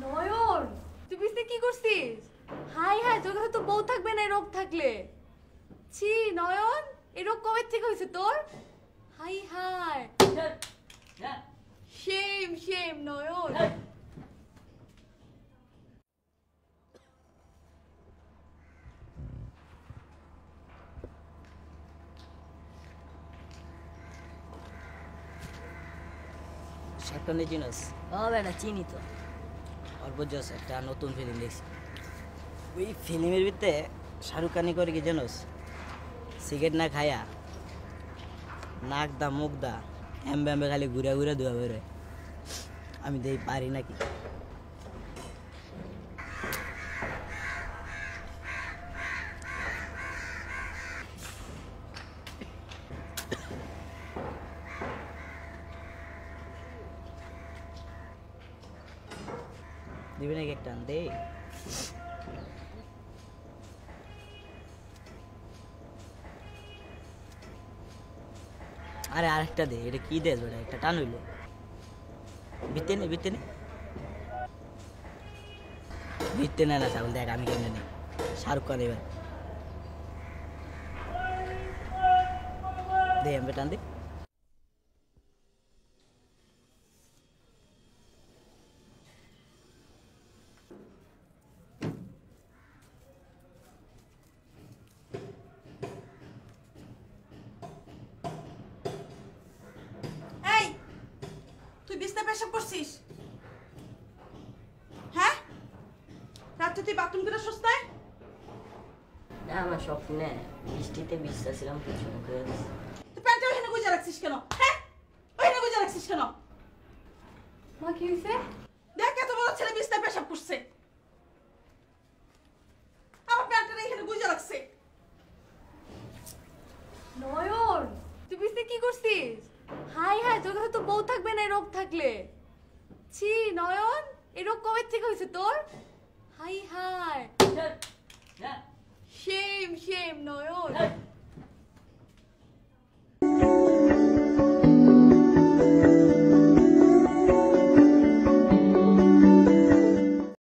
নয়ন, তুই বিছতে কি করছিস? হাই হাই, তোর কাছে তো বউ থাকবে না রোগ থাকলে। ছি নয়ন, এই রোগ কবে থেকে হয়েছে তোর? হাই হাই, শেম শেম নয়ন। শাকটানি চিনস? ও বেটা চিনি তো। অর্বজস একটা নতুন ফিল্ম দেখছি। ওই ফিল্মের ভিতরে শাহরুখ খানি করে কি জানোস? সিগারেট না খায়া নাক দা মুখ দা এমবে এমবে খালি ঘুরে ঘুরে ধোয়া বেরোয়। আমি দেই পারি নাকি? দিবি নাকি একটা দে? আরে আরেকটা দে। এটা কি দেশ বেটা? একটা টান হইলো। বিতে নে বিতে নে বিতে না ছাগল। দেখ আমি কেমনে নেই। শাহরুখ খান এবার দে আমি টান দে। এই তুই বিছনা পেশাব করছিস? হ্যাঁ, রাতে তুই বাথরুম করে সস্তায়? না আমার স্বপ্নে বৃষ্টিতে ভিজতেছিলাম, কিছু মুখে তুই প্যান্টটা ওখানে গুজে রাখছিস কেন? হ্যাঁ, ওখানে গুজে রাখছিস কেন? মা কি হয়েছে? দেখ এত বড় ছেলে বিছনা পেশাব করছে, আমার প্যান্টটা এখানে গুজে রাখছে। নয়ন, তুই বিছতে কি করছিস? হাই হাই, তোর কাছে তো বউ থাকবে না রোগ থাকলে। ছি নয়ন, এই রোগ কবে থেকে হয়েছে তোর? হাই হাই, শেম শেম নয়ন।